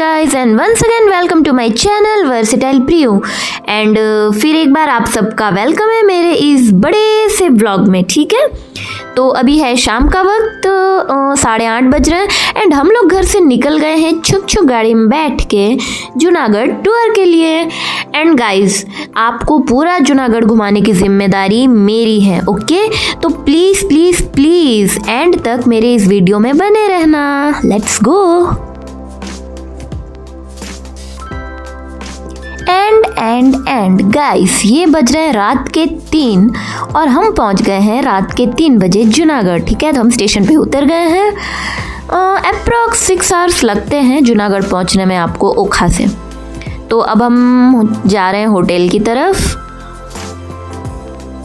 Guys and once again welcome to my channel versatile Priyo and फिर एक बार आप सबका वेलकम है मेरे इस बड़े से ब्लॉग में। ठीक है, तो अभी है शाम का वक्त, 8:30 बज रहे हैं एंड हम लोग घर से निकल गए हैं छुक छुक गाड़ी में बैठ के जूनागढ़ टूर के लिए। एंड गाइस, आपको पूरा जूनागढ़ घुमाने की जिम्मेदारी मेरी है, ओके? तो प्लीज़ प्लीज़ प्लीज़ एंड तक मेरे इस वीडियो में बने रहना। Let's go. एंड गाइस, ये बज रहे हैं रात के 3 और हम पहुंच गए हैं रात के 3 बजे जूनागढ़। ठीक है, तो हम स्टेशन पे उतर गए हैं। अप्रॉक्स 6 आवर्स लगते हैं जूनागढ़ पहुंचने में आपको ओखा से। तो अब हम जा रहे हैं होटल की तरफ।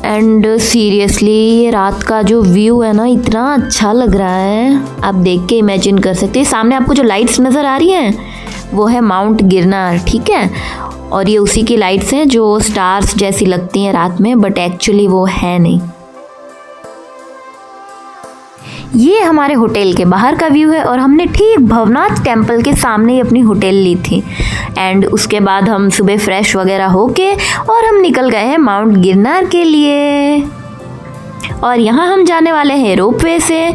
एंड सीरियसली ये रात का जो व्यू है ना, इतना अच्छा लग रहा है, आप देख के इमेजिन कर सकते हैं। सामने आपको जो लाइट्स नज़र आ रही हैं वो है माउंट गिरनार। ठीक है, और ये उसी की लाइट्स हैं जो स्टार्स जैसी लगती हैं रात में, बट एक्चुअली वो है नहीं। ये हमारे होटल के बाहर का व्यू है और हमने ठीक भवनाथ टेम्पल के सामने ही अपनी होटल ली थी। एंड उसके बाद हम सुबह फ्रेश वगैरह होके और हम निकल गए हैं माउंट गिरनार के लिए। और यहाँ हम जाने वाले हैं रोपवे से,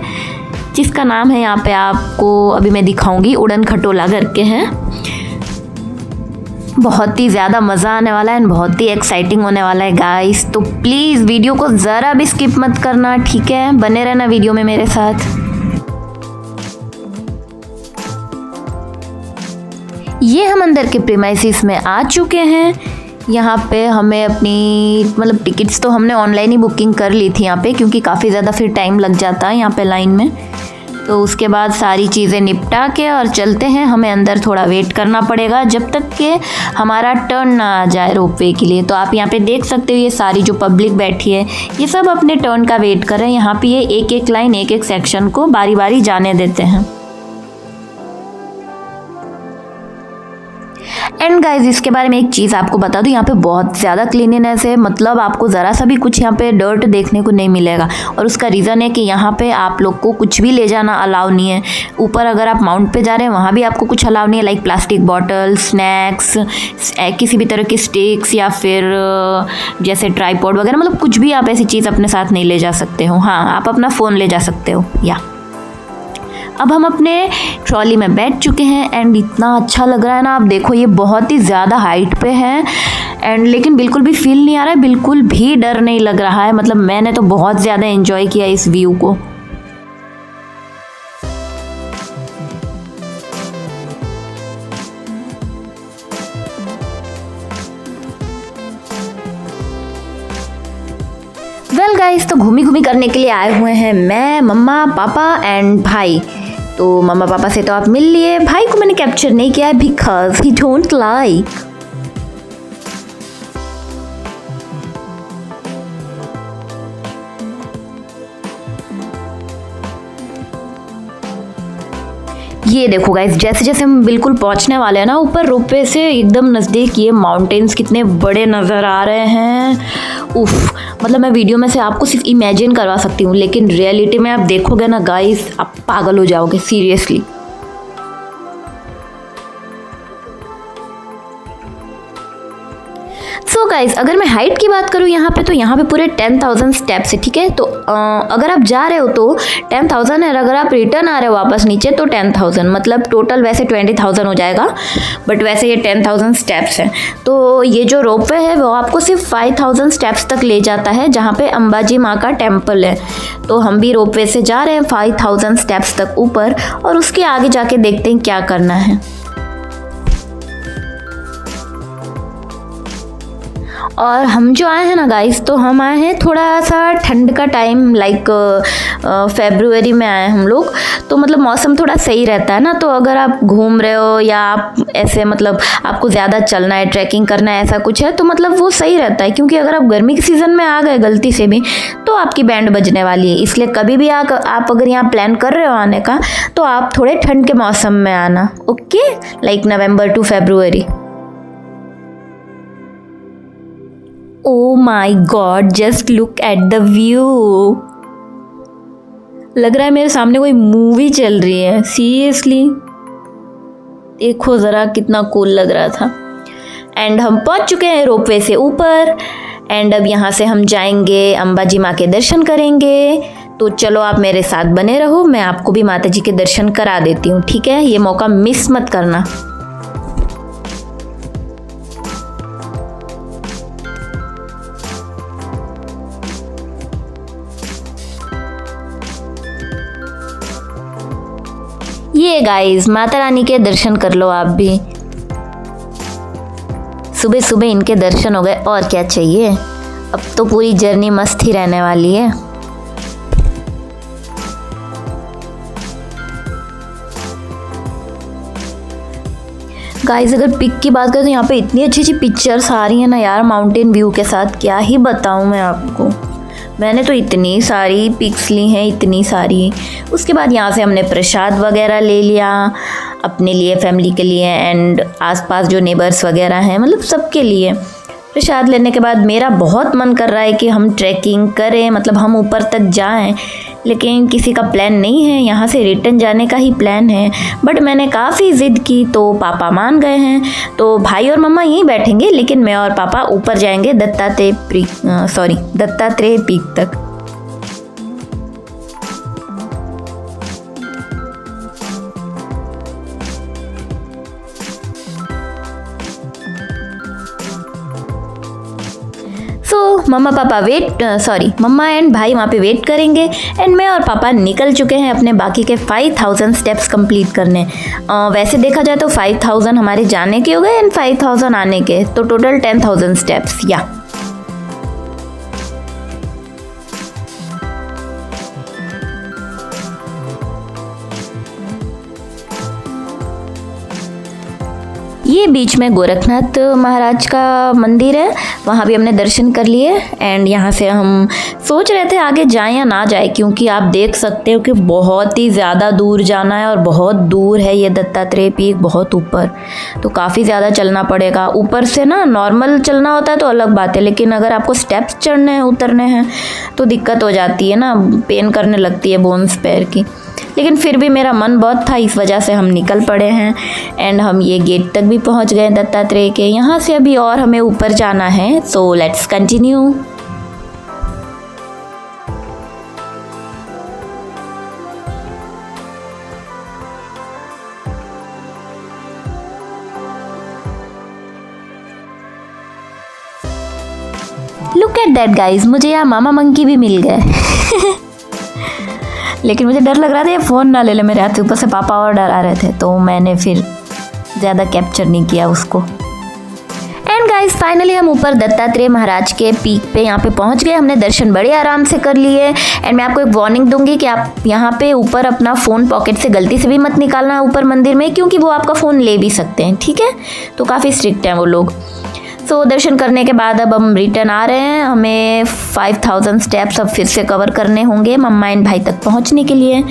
जिसका नाम है, यहाँ पे आपको अभी मैं दिखाऊंगी, उड़न खटोला करके हैं। बहुत ही ज़्यादा मज़ा आने वाला है एंड बहुत ही एक्साइटिंग होने वाला है गाइस। तो प्लीज़ वीडियो को ज़रा भी स्किप मत करना, ठीक है? बने रहना वीडियो में मेरे साथ। ये हम अंदर के प्रीमाइसिस में आ चुके हैं। यहाँ पे हमें अपनी टिकट्स तो हमने ऑनलाइन ही बुकिंग कर ली थी यहाँ पे, क्योंकि काफ़ी ज़्यादा फिर टाइम लग जाता है यहाँ पे लाइन में। तो उसके बाद सारी चीज़ें निपटा के और चलते हैं। हमें अंदर थोड़ा वेट करना पड़ेगा जब तक कि हमारा टर्न ना आ जाए रोपवे के लिए। तो आप यहाँ पे देख सकते हो, ये सारी जो पब्लिक बैठी है ये सब अपने टर्न का वेट कर रहे हैं। यहाँ पे ये एक एक लाइन, एक एक सेक्शन को बारी बारी जाने देते हैं। एंड गाइज, इसके बारे में एक चीज़ आपको बता दूँ, यहाँ पे बहुत ज़्यादा क्लीनिनेस है, मतलब आपको ज़रा सा भी कुछ यहाँ पे डर्ट देखने को नहीं मिलेगा। और उसका रीज़न है कि यहाँ पे आप लोग को कुछ भी ले जाना अलाउ नहीं है। ऊपर अगर आप माउंट पे जा रहे हैं वहाँ भी आपको कुछ अलाउ नहीं है, लाइक प्लास्टिक बॉटल, स्नैक्स, किसी भी तरह की स्टिक्स या फिर जैसे ट्राईपॉड वगैरह, मतलब कुछ भी आप ऐसी चीज़ अपने साथ नहीं ले जा सकते हो। हाँ, आप अपना फ़ोन ले जा सकते हो। या अब हम अपने ट्रॉली में बैठ चुके हैं एंड इतना अच्छा लग रहा है ना, आप देखो, ये बहुत ही ज़्यादा हाइट पे है एंड लेकिन बिल्कुल भी फील नहीं आ रहा है, बिल्कुल भी डर नहीं लग रहा है। मतलब मैंने तो बहुत ज़्यादा एंजॉय किया इस व्यू को। वेल गाइस, तो घूमी घूमी करने के लिए आए हुए हैं मैं, मम्मा, पापा एंड भाई। तो मम्मा पापा से तो आप मिल लिए, भाई को मैंने कैप्चर नहीं किया है बिकॉज ही डोंट लाइक। ये देखो गाइस, जैसे जैसे हम बिल्कुल पहुंचने वाले हैं ना ऊपर रोपवे से एकदम नज़दीक, ये माउंटेन्स कितने बड़े नज़र आ रहे हैं। उफ, मतलब मैं वीडियो में से आपको सिर्फ इमेजिन करवा सकती हूँ, लेकिन रियलिटी में आप देखोगे ना गाइस, आप पागल हो जाओगे सीरियसली। सो गाइज, अगर मैं हाइट की बात करूँ यहाँ पे, तो यहाँ पे पूरे 10,000 स्टेप्स है। ठीक है, तो अगर आप जा रहे हो तो 10,000 है, और अगर आप रिटर्न आ रहे हो वापस नीचे तो 10,000, मतलब टोटल वैसे 20,000 हो जाएगा, बट वैसे ये 10,000 स्टेप्स हैं। तो ये जो रोपवे है वो आपको सिर्फ 5,000 स्टेप्स तक ले जाता है, जहाँ पे अंबाजी माँ का टेम्पल है। तो हम भी रोपवे से जा रहे हैं 5,000 स्टेप्स तक ऊपर, और उसके आगे जाके देखते हैं क्या करना है। और हम जो आए हैं ना गाइस, तो हम आए हैं थोड़ा सा ठंड का टाइम, लाइक फेब्रुअरी में आए हैं हम लोग। तो मतलब मौसम थोड़ा सही रहता है ना, तो अगर आप घूम रहे हो या आप ऐसे मतलब आपको ज़्यादा चलना है, ट्रैकिंग करना है, ऐसा कुछ है, तो मतलब वो सही रहता है। क्योंकि अगर आप गर्मी के सीज़न में आ गए गलती से भी तो आपकी बैंड बजने वाली है। इसलिए कभी भी आप अगर यहाँ प्लान कर रहे हो आने का, तो आप थोड़े ठंड के मौसम में आना, okay? Like November to February. Oh my God, just look at the view. लग रहा है मेरे सामने कोई मूवी चल रही है, सीरियसली। देखो ज़रा कितना कूल लग रहा था। एंड हम पहुंच चुके हैं रोपवे से ऊपर। एंड अब यहाँ से हम जाएंगे अंबाजी माँ के दर्शन करेंगे। तो चलो आप मेरे साथ बने रहो, मैं आपको भी माता जी के दर्शन करा देती हूँ, ठीक है? ये मौका मिस मत करना। ये गाइस माता रानी के दर्शन कर लो आप भी। सुबह सुबह इनके दर्शन हो गए, और क्या चाहिए। अब तो पूरी जर्नी मस्त ही रहने वाली है। गाइस अगर पिक की बात करें तो यहाँ पे इतनी अच्छी अच्छी पिक्चर्स आ रही है ना यार, माउंटेन व्यू के साथ, क्या ही बताऊँ मैं आपको। मैंने तो इतनी सारी पिक्स ली हैं, इतनी सारी। उसके बाद यहाँ से हमने प्रसाद वगैरह ले लिया अपने लिए, फैमिली के लिए, एंड आसपास जो नेबर्स वगैरह हैं, मतलब सबके लिए। प्रसाद लेने के बाद मेरा बहुत मन कर रहा है कि हम ट्रैकिंग करें, मतलब हम ऊपर तक जाएं, लेकिन किसी का प्लान नहीं है। यहाँ से रिटर्न जाने का ही प्लान है। बट मैंने काफ़ी ज़िद की तो पापा मान गए हैं। तो भाई और मम्मा यहीं बैठेंगे, लेकिन मैं और पापा ऊपर जाएंगे दत्तात्रेय पीक तक। मम्मा एंड भाई वहाँ पे वेट करेंगे। एंड मैं और पापा निकल चुके हैं अपने बाकी के 5000 स्टेप्स कंप्लीट करने। वैसे देखा जाए तो 5000 हमारे जाने के हो गए एंड 5000 आने के, तो टोटल 10,000 स्टेप्स। या ये बीच में गोरखनाथ महाराज का मंदिर है, वहाँ भी हमने दर्शन कर लिए। एंड यहाँ से हम सोच रहे थे आगे जाएं या ना जाए, क्योंकि आप देख सकते हो कि बहुत ही ज़्यादा दूर जाना है और बहुत दूर है ये दत्तात्रेय पीक, बहुत ऊपर, तो काफ़ी ज़्यादा चलना पड़ेगा। ऊपर से ना नॉर्मल चलना होता है तो अलग बात है, लेकिन अगर आपको स्टेप्स चढ़ने हैं, उतरने हैं, तो दिक्कत हो जाती है ना, पेन करने लगती है बोन्स पैर की। लेकिन फिर भी मेरा मन बहुत था, इस वजह से हम निकल पड़े हैं। एंड हम ये गेट तक भी पहुंच गए दत्तात्रेय के। यहाँ से अभी और हमें ऊपर जाना है, so let's continue. Look at that guys, मुझे यहाँ मामा मंकी भी मिल गए। लेकिन मुझे डर लग रहा था ये फ़ोन ना ले ले मेरे हाथ से, ऊपर से पापा और डरा रहे थे, तो मैंने फिर ज़्यादा कैप्चर नहीं किया उसको। एंड गाइस फाइनली हम ऊपर दत्तात्रेय महाराज के पीक पे यहाँ पे पहुँच गए। हमने दर्शन बड़े आराम से कर लिए। एंड मैं आपको एक वार्निंग दूंगी कि आप यहाँ पे ऊपर अपना फ़ोन पॉकेट से गलती से भी मत निकालना ऊपर मंदिर में, क्योंकि वो आपका फ़ोन ले भी सकते हैं, ठीक है? तो काफ़ी स्ट्रिक्ट हैं वो लोग। तो दर्शन करने के बाद अब हम रिटर्न आ रहे हैं। हमें 5000 स्टेप्स अब फिर से कवर करने होंगे मम्मा एंड भाई तक पहुंचने के लिए।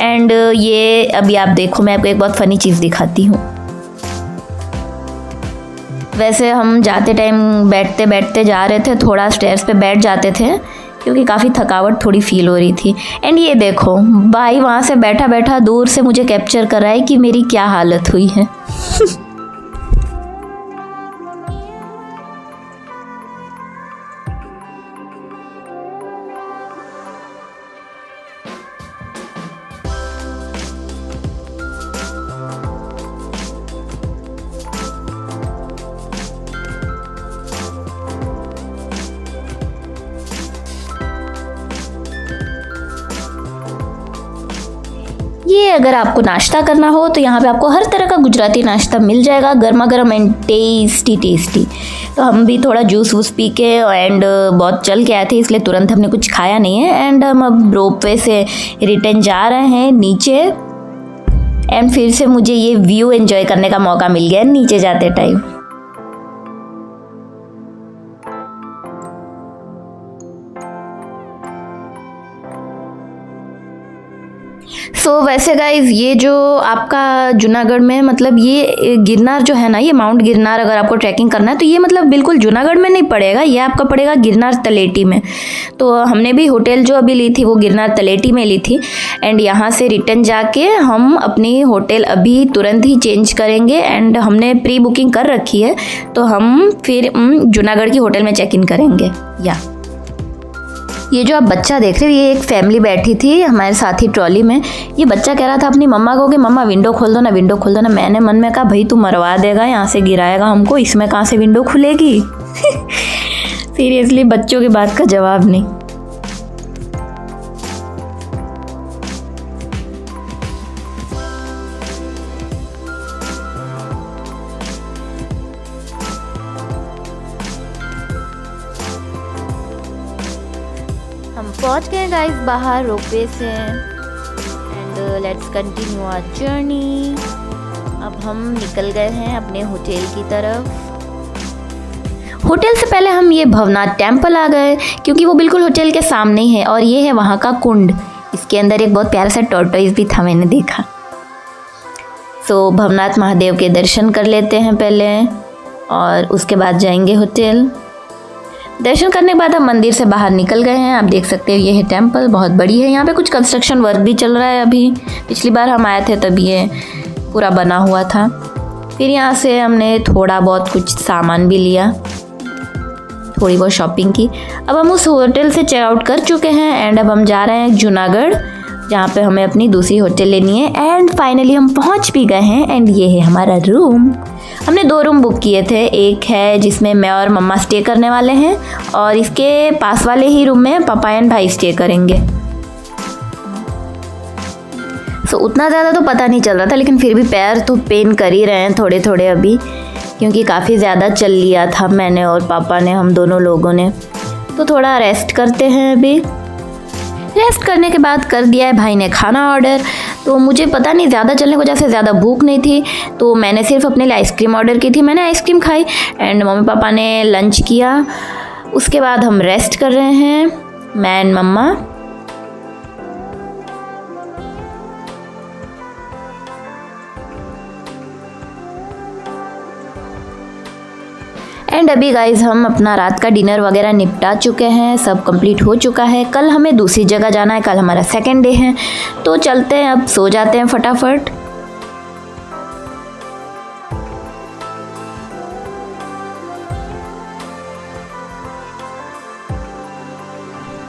एंड ये अभी आप देखो, मैं आपको एक बहुत फ़नी चीज़ दिखाती हूँ। वैसे हम जाते टाइम बैठते बैठते जा रहे थे, थोड़ा स्टेयर्स पे बैठ जाते थे क्योंकि काफ़ी थकावट थोड़ी फील हो रही थी। एंड ये देखो भाई वहाँ से बैठा बैठा दूर से मुझे कैप्चर कर रहा है कि मेरी क्या हालत हुई है। ये अगर आपको नाश्ता करना हो तो यहाँ पे आपको हर तरह का गुजराती नाश्ता मिल जाएगा, गर्मा गर्म एंड टेस्टी टेस्टी। तो हम भी थोड़ा जूस वूस पी के एंड बहुत चल के आए थे, इसलिए तुरंत हमने कुछ खाया नहीं है। एंड हम अब रोपवे से रिटर्न जा रहे हैं नीचे। एंड फिर से मुझे ये व्यू एंजॉय करने का मौका मिल गया नीचे जाते टाइम। वैसे गाइज ये जो आपका जूनागढ़ में मतलब ये गिरनार जो है ना, ये माउंट गिरनार अगर आपको ट्रैकिंग करना है तो ये मतलब बिल्कुल जूनागढ़ में नहीं पड़ेगा, ये आपका पड़ेगा गिरनार तलेटी में। तो हमने भी होटल जो अभी ली थी वो गिरनार तलेटी में ली थी। एंड यहाँ से रिटर्न जाके हम अपनी होटल अभी तुरंत ही चेंज करेंगे। एंड हमने प्री बुकिंग कर रखी है, तो हम फिर जूनागढ़ की होटल में चेक इन करेंगे। ये जो आप बच्चा देख रहे हो, ये एक फैमिली बैठी थी हमारे साथ ही ट्रॉली में। ये बच्चा कह रहा था अपनी मम्मा को कि मम्मा विंडो खोल दो ना, विंडो खोल दो ना। मैंने मन में कहा भाई तू मरवा देगा, यहाँ से गिराएगा हमको, इसमें कहाँ से विंडो खुलेगी। सीरियसली बच्चों की बात का जवाब नहीं। हम पहुंच गए गाइस बाहर रोपवे से। And let's continue our journey. अब हम निकल गए हैं अपने होटल की तरफ। होटल से पहले हम ये भवनाथ टेम्पल आ गए, क्योंकि वो बिल्कुल होटल के सामने ही है। और ये है वहाँ का कुंड। इसके अंदर एक बहुत प्यारा सा टॉर्टोइस भी था, मैंने देखा। सो भवनाथ महादेव के दर्शन कर लेते हैं पहले, और उसके बाद जाएंगे होटल। दर्शन करने के बाद हम मंदिर से बाहर निकल गए हैं। आप देख सकते हो ये है टेम्पल, बहुत बड़ी है। यहाँ पे कुछ कंस्ट्रक्शन वर्क भी चल रहा है अभी। पिछली बार हम आए थे तब ये पूरा बना हुआ था। फिर यहाँ से हमने थोड़ा बहुत कुछ सामान भी लिया, थोड़ी बहुत शॉपिंग की। अब हम उस होटल से चेकआउट कर चुके हैं। एंड अब हम जा रहे हैं जूनागढ़, जहाँ पे हमें अपनी दूसरी होटल लेनी है। एंड फाइनली हम पहुँच भी गए हैं। एंड ये है हमारा रूम। हमने 2 रूम बुक किए थे। एक है जिसमें मैं और मम्मा स्टे करने वाले हैं, और इसके पास वाले ही रूम में पापा एंड भाई स्टे करेंगे। सो उतना ज़्यादा तो पता नहीं चल रहा था, लेकिन फिर भी पैर तो पेन कर ही रहे हैं थोड़े थोड़े अभी, क्योंकि काफ़ी ज़्यादा चल लिया था मैंने और पापा ने, हम दोनों लोगों ने। तो थोड़ा रेस्ट करते हैं अभी। रेस्ट करने के बाद कर दिया है भाई ने खाना ऑर्डर। तो मुझे पता नहीं ज़्यादा चलने की वजह से ज़्यादा भूख नहीं थी, तो मैंने सिर्फ अपने लिए आइसक्रीम ऑर्डर की थी। मैंने आइसक्रीम खाई एंड मम्मी पापा ने लंच किया। उसके बाद हम रेस्ट कर रहे हैं, मैं एंड मम्मा। एंड अभी गाइज हम अपना रात का डिनर वगैरह निपटा चुके हैं, सब कंप्लीट हो चुका है। कल हमें दूसरी जगह जाना है, कल हमारा सेकंड डे है। तो चलते हैं, अब सो जाते हैं फटाफट।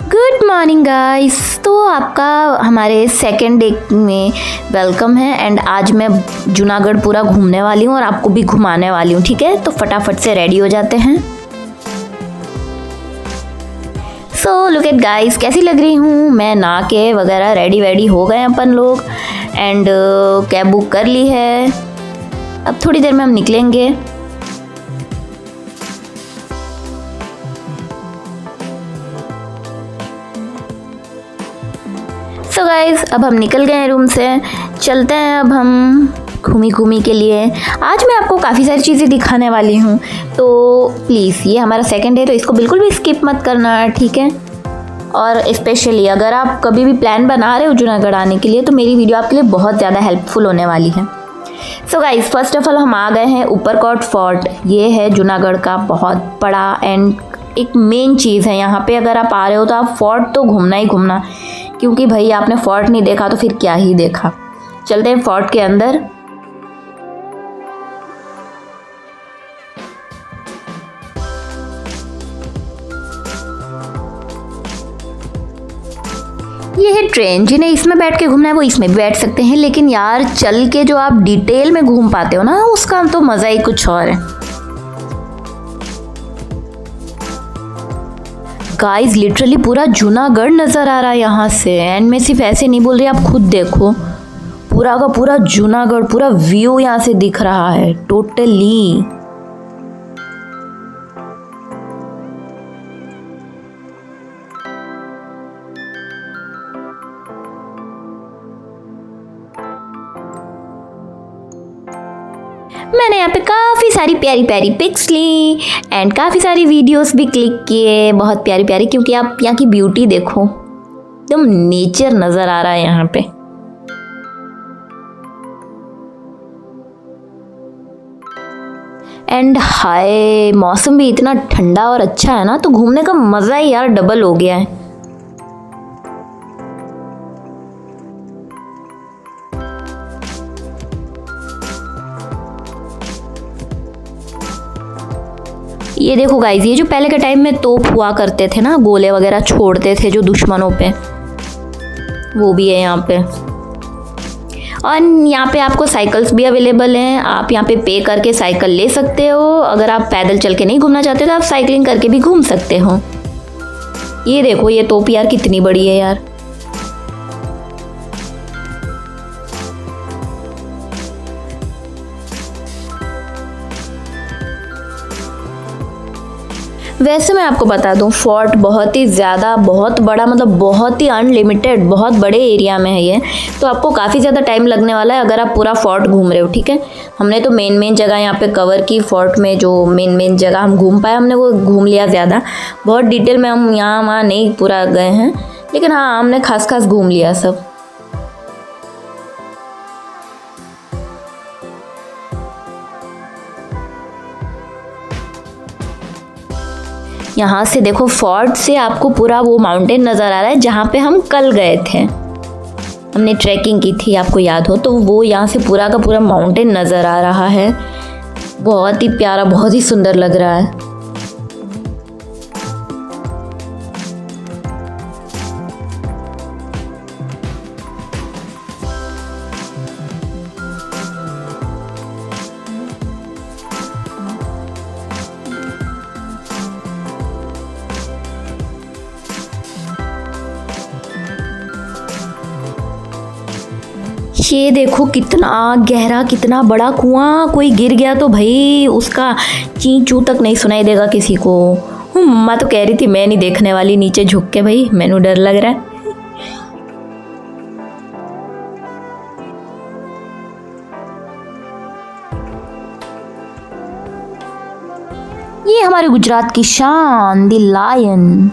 Good morning guys. तो आपका हमारे सेकेंड डे में वेलकम है। एंड आज मैं जूनागढ़ पूरा घूमने वाली हूँ और आपको भी घुमाने वाली हूँ, ठीक है? तो फटाफट से रेडी हो जाते हैं। सो लुक एट गाइस, कैसी लग रही हूँ मैं? नहा के वगैरह रेडी वेडी हो गए अपन लोग। एंड कैब बुक कर ली है। अब थोड़ी देर में हम निकलेंगे। सो गाइज अब हम निकल गए हैं रूम से, चलते हैं अब हम घूमी के लिए। आज मैं आपको काफ़ी सारी चीज़ें दिखाने वाली हूँ, तो प्लीज़ ये हमारा सेकंड डे, तो इसको बिल्कुल भी स्किप मत करना, ठीक है? और स्पेशली अगर आप कभी भी प्लान बना रहे हो जूनागढ़ आने के लिए, तो मेरी वीडियो आपके लिए बहुत ज़्यादा हेल्पफुल होने वाली है। So guys first of all हम आ गए हैं ऊपरकोट फोर्ट। ये है जूनागढ़ का बहुत बड़ा एंड एक मेन चीज़ है यहाँ पे। अगर आप आ रहे हो तो आप फोर्ट तो घूमना ही घूमना, क्योंकि भाई आपने फोर्ट नहीं देखा तो फिर क्या ही देखा। चलते हैं फोर्ट के अंदर। ये है ट्रेन, जिन्हें इसमें बैठ के घूमना है वो इसमें भी बैठ सकते हैं, लेकिन यार चल के जो आप डिटेल में घूम पाते हो ना, उसका तो मज़ा ही कुछ और है। गाइस लिटरली पूरा जूनागढ़ नज़र आ रहा है यहाँ से। एंड मैं सिर्फ ऐसे नहीं बोल रही, आप खुद देखो, पूरा का पूरा जूनागढ़, पूरा व्यू यहाँ से दिख रहा है टोटली। मैंने यहाँ पे काफ़ी सारी प्यारी प्यारी पिक्स ली एंड काफ़ी सारी वीडियोस भी क्लिक किए, बहुत प्यारी प्यारी, क्योंकि आप यहाँ की ब्यूटी देखो, एकदम नेचर नज़र आ रहा है यहाँ पे। एंड हाय, मौसम भी इतना ठंडा और अच्छा है ना, तो घूमने का मज़ा ही यार डबल हो गया है। ये देखो गाइस, ये जो पहले के टाइम में तोप हुआ करते थे ना, गोले वगैरह छोड़ते थे जो दुश्मनों पे, वो भी है यहाँ पे। और यहाँ पे आपको साइकिल्स भी अवेलेबल हैं, आप यहाँ पे पे करके साइकिल ले सकते हो। अगर आप पैदल चल के नहीं घूमना चाहते तो आप साइकिलिंग करके भी घूम सकते हो। ये देखो, ये तोप यार कितनी बड़ी है यार। वैसे मैं आपको बता दूं, फोर्ट बहुत ही ज़्यादा, बहुत बड़ा, मतलब बहुत ही अनलिमिटेड, बहुत बड़े एरिया में है ये, तो आपको काफ़ी ज़्यादा टाइम लगने वाला है अगर आप पूरा फोर्ट घूम रहे हो, ठीक है। हमने तो मेन जगह यहाँ पे कवर की, फोर्ट में जो मेन जगह हम घूम पाए हमने वो घूम लिया ज़्यादा। बहुत डिटेल में हम यहाँ वहाँ नहीं पूरा गए हैं, लेकिन हाँ हमने खास घूम लिया सब। यहाँ से देखो, फोर्ट से आपको पूरा वो माउंटेन नज़र आ रहा है जहाँ पे हम कल गए थे, हमने ट्रैकिंग की थी, आपको याद हो तो। वो यहाँ से पूरा का पूरा माउंटेन नज़र आ रहा है, बहुत ही प्यारा, बहुत ही सुंदर लग रहा है। ये देखो कितना गहरा, कितना बड़ा कुआं, कोई गिर गया तो भाई उसका ची चू तक नहीं सुनाई देगा किसी को। मम्मा तो कह रही थी मैं नहीं देखने वाली नीचे झुक के, भाई मैनू डर लग रहा है। ये हमारे गुजरात की शान, द लायन।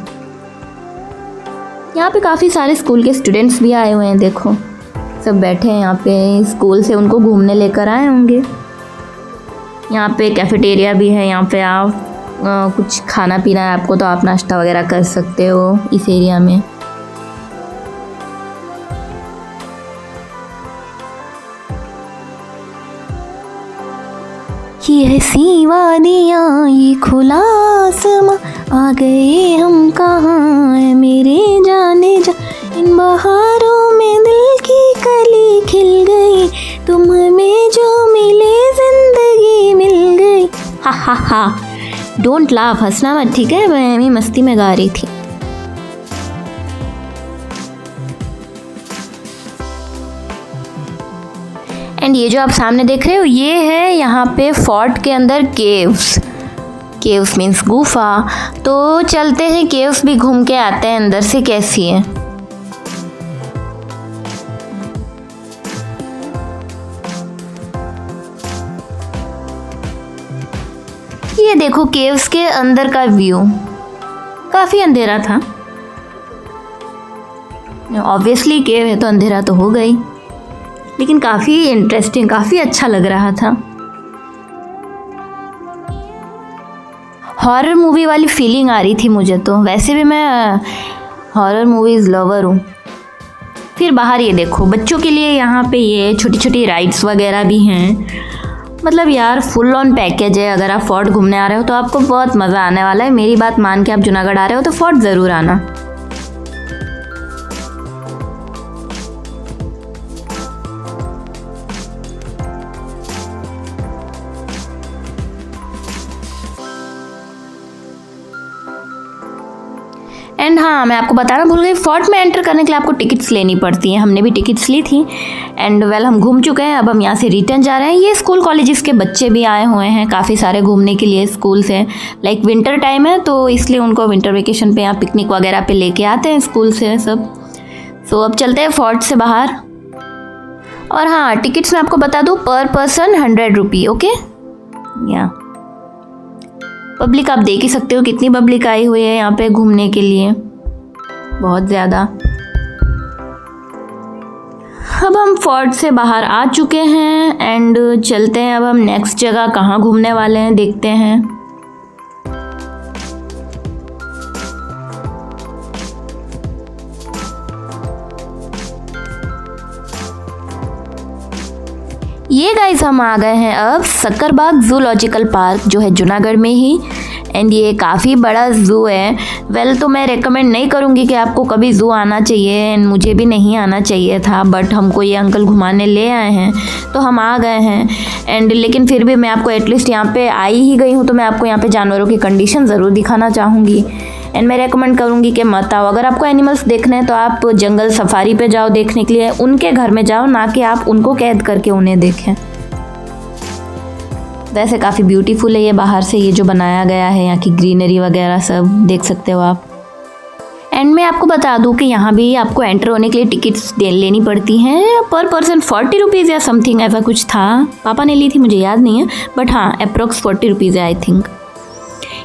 यहाँ पे काफ़ी सारे स्कूल के स्टूडेंट्स भी आए हुए हैं, देखो सब बैठे हैं यहाँ पे, स्कूल से उनको घूमने लेकर आए होंगे। यहाँ पे कैफेटेरिया भी है, यहाँ पे आप कुछ खाना पीना है आपको तो आप नाश्ता वगैरह कर सकते हो इस एरिया में। ये हसी वादियाँ, ये खुला आसमां, आ गए हम कहाँ है मेरे जाने जा। इन बहारों में दिल की कली खिल गई, तुम हमें जो मिले जिंदगी मिल गई। हा हा हा, डोंट लाफ, हंसना मत, ठीक है, मैं भी मस्ती में गा रही थी। एंड ये जो आप सामने देख रहे हो, ये है यहाँ पे फोर्ट के अंदर केव्स मीन्स गुफा। तो चलते हैं केव्स भी घूम के आते हैं अंदर से कैसी है। ये देखो केव्स के अंदर का व्यू, काफी अंधेरा था, ऑब्वियसली केव है तो अंधेरा तो हो गई, लेकिन काफी इंटरेस्टिंग, काफी अच्छा लग रहा था। हॉरर मूवी वाली फीलिंग आ रही थी मुझे तो, वैसे भी मैं हॉरर मूवीज लवर हूँ। फिर बाहर ये देखो, बच्चों के लिए यहाँ पे ये छोटी छोटी राइड्स वगैरह भी हैं। मतलब यार फुल ऑन पैकेज है। अगर आप फोर्ट घूमने आ रहे हो तो आपको बहुत मज़ा आने वाला है। मेरी बात मान के आप जूनागढ़ आ रहे हो तो फोर्ट ज़रूर आना। एंड हाँ, मैं आपको बताना भूल गई, फोर्ट में एंटर करने के लिए आपको टिकट्स लेनी पड़ती हैं। हमने भी टिकट्स ली थी। एंड वेल हम घूम चुके हैं, अब हम यहाँ से रिटर्न जा रहे हैं। ये स्कूल कॉलेजेस के बच्चे भी आए हुए हैं काफ़ी सारे घूमने के लिए स्कूल से। लाइक विंटर टाइम है तो इसलिए उनको विंटर वेकेशन पे यहाँ पिकनिक वगैरह पे लेके आते हैं स्कूल से सब। सो अब चलते हैं फोर्ट से बाहर। और हाँ, टिकट्स मैं आपको बता दूँ, पर पर्सन 100 रुपी। ओके, या पब्लिक आप देख ही सकते हो कितनी पब्लिक आई हुई है यहाँ पे घूमने के लिए, बहुत ज़्यादा। अब हम फोर्ट से बाहर आ चुके हैं एंड चलते हैं। अब हम नेक्स्ट जगह कहाँ घूमने वाले हैं देखते हैं। ये गाइस हम आ गए हैं अब सक्करबाग जूलॉजिकल पार्क जो है जूनागढ़ में ही। एंड ये काफ़ी बड़ा ज़ू है। वेल तो मैं रेकमेंड नहीं करूँगी कि आपको कभी ज़ू आना चाहिए, एंड मुझे भी नहीं आना चाहिए था, बट हमको ये अंकल घुमाने ले आए हैं तो हम आ गए हैं। एंड लेकिन फिर भी मैं आपको एटलीस्ट यहाँ पे आई ही गई हूँ तो मैं आपको यहाँ पे जानवरों की कंडीशन ज़रूर दिखाना चाहूँगी। एंड मैं रेकमेंड करूँगी कि मत आओ। अगर आपको एनिमल्स देखने हैं तो आप जंगल सफारी पे जाओ देखने के लिए, उनके घर में जाओ, ना कि आप उनको कैद करके उन्हें देखें। वैसे काफ़ी ब्यूटीफुल है ये बाहर से, ये जो बनाया गया है, यहाँ की ग्रीनरी वगैरह सब देख सकते हो आप। एंड मैं आपको बता दूँ कि यहाँ भी आपको एंटर होने के लिए टिकट्स लेनी पड़ती हैं, पर पर्सन 40 रुपीज़ या समथिंग ऐसा कुछ था। पापा ने ली थी, मुझे याद नहीं है, बट हाँ अप्रोक्स 40 रुपीज़ है आई थिंक।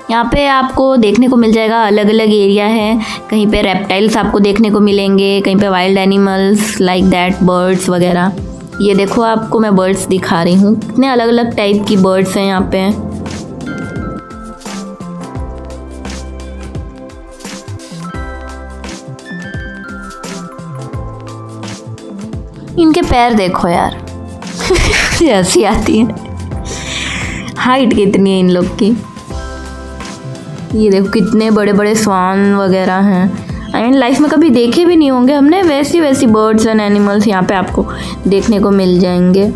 यहाँ पे आपको देखने को मिल जाएगा अलग अलग एरिया है। कहीं पे रेप्टाइल्स आपको देखने को मिलेंगे, कहीं पे wild animals like that, birds वगैरह। ये देखो आपको मैं बर्ड्स दिखा रही हूँ, कितने अलग अलग टाइप की बर्ड्स हैं यहाँ पे। इनके पैर देखो यार हंसी आती है, हाइट कितनी है इन लोग की। ये देखो कितने बड़े बड़े स्वान वगैरह हैं। आई मीन लाइफ में कभी देखे भी नहीं होंगे हमने, वैसी वैसी बर्ड्स एंड एनिमल्स यहाँ पे आपको देखने को मिल जाएंगे।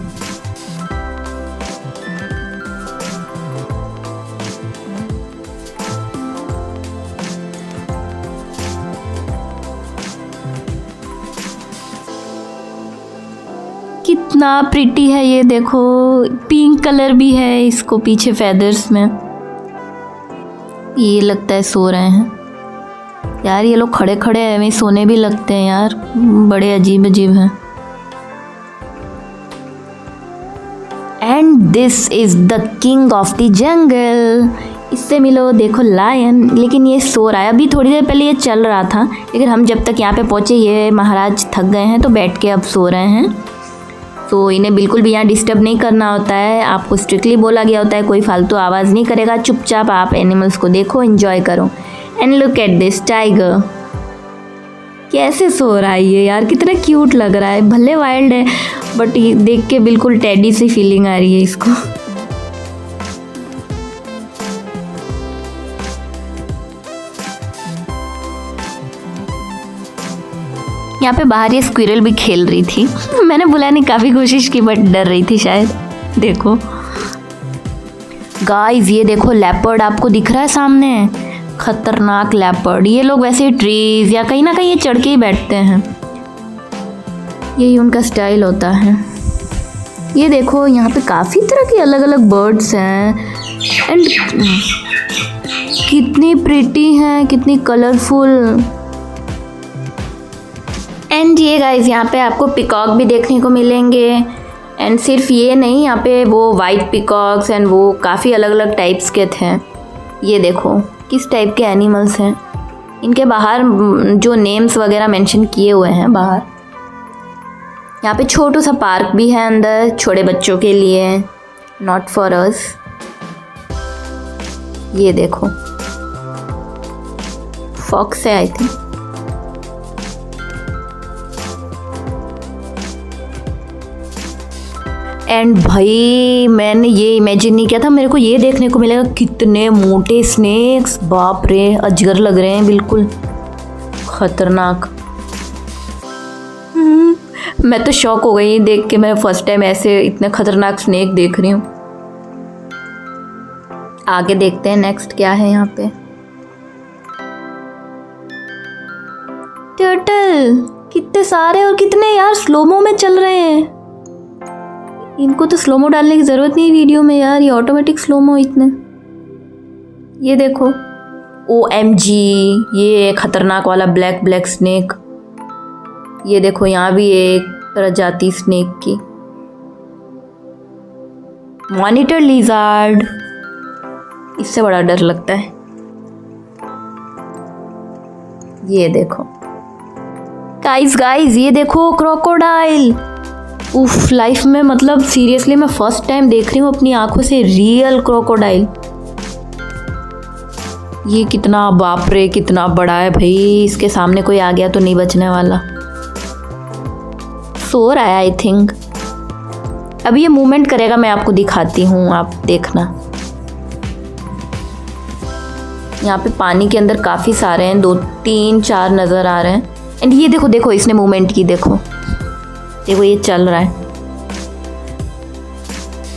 कितना प्रिटी है ये देखो, पिंक कलर भी है इसको पीछे फेदर्स में। ये लगता है सो रहे हैं यार, ये लोग खड़े खड़े हैं, सोने भी लगते हैं यार, बड़े अजीब अजीब हैं। And this is the king of the jungle. इससे मिलो, देखो लायन, लेकिन ये सो रहा है। अभी थोड़ी देर पहले ये चल रहा था, लेकिन हम जब तक यहाँ पे पहुँचे ये महाराज थक गए हैं तो बैठ के अब सो रहे हैं। तो इन्हें बिल्कुल भी यहाँ डिस्टर्ब नहीं करना होता है, आपको स्ट्रिक्टली बोला गया होता है कोई फालतू आवाज़ नहीं करेगा, चुपचाप आप एनिमल्स को देखो, एंजॉय करो। And look at this tiger, कैसे सो रहा है ये यार, कितना क्यूट लग रहा है। भले वाइल्ड है बट ये देख के बिल्कुल टेडी सी फीलिंग आ रही है इसको। यहाँ पे बाहर ये स्क्विरल भी खेल रही थी मैंने बुलाने की काफ़ी कोशिश की बट डर रही थी शायद। देखो गाइस, ये देखो लेपर्ड आपको दिख रहा है सामने, खतरनाक लेपर्ड। ये लोग वैसे ट्रीज या कहीं ना कहीं ये चढ़ के ही बैठते हैं, यही उनका स्टाइल होता है। ये देखो यहाँ पे काफ़ी तरह की अलग अलग बर्ड्स हैं एंड कितनी प्रिटी हैं, कितनी कलरफुल। एंड ये गाइस यहाँ पे आपको पिकॉक भी देखने को मिलेंगे। एंड सिर्फ ये नहीं, यहाँ पे वो वाइट पिकॉक्स एंड वो काफ़ी अलग अलग टाइप्स के थे। ये देखो किस टाइप के एनिमल्स हैं, इनके बाहर जो नेम्स वगैरह मेंशन किए हुए हैं बाहर। यहाँ पे छोटा सा पार्क भी है अंदर, छोटे बच्चों के लिए, नॉट फॉर अस। ये देखो फॉक्स है आई थिंक। एंड भाई मैंने ये इमेजिन नहीं किया था मेरे को ये देखने को मिलेगा, कितने मोटे स्नेक्स, बाप रे, अजगर लग रहे हैं बिल्कुल खतरनाक। मैं तो शॉक हो गई देख के, मैं फर्स्ट टाइम ऐसे इतने खतरनाक स्नेक देख रही हूँ। आगे देखते हैं नेक्स्ट क्या है यहाँ पे। टर्टल, कितने सारे और कितने यार स्लोमो में चल रहे हैं। इनको तो स्लोमो डालने की ज़रूरत नहीं वीडियो में यार, ये ऑटोमेटिक स्लोमो इतने। ये देखो OMG, ये खतरनाक वाला ब्लैक स्नेक। ये देखो यहाँ भी एक प्रजाति स्नेक की। मॉनिटर लिजार्ड, इससे बड़ा डर लगता है। ये देखो गाइस, ये देखो क्रोकोडाइल, उफ, लाइफ में मतलब सीरियसली मैं फर्स्ट टाइम देख रही हूँ अपनी आंखों से रियल क्रोकोडाइल। ये कितना, बाप रे कितना बड़ा है भाई, इसके सामने कोई आ गया तो नहीं बचने वाला। सो रहा है आई थिंक। अब ये मूवमेंट करेगा, मैं आपको दिखाती हूँ, आप देखना। यहाँ पे पानी के अंदर काफ़ी सारे हैं, 2 3 4 नज़र आ रहे हैं। एंड ये देखो देखो, इसने मूवमेंट की, देखो देखो ये चल रहा है।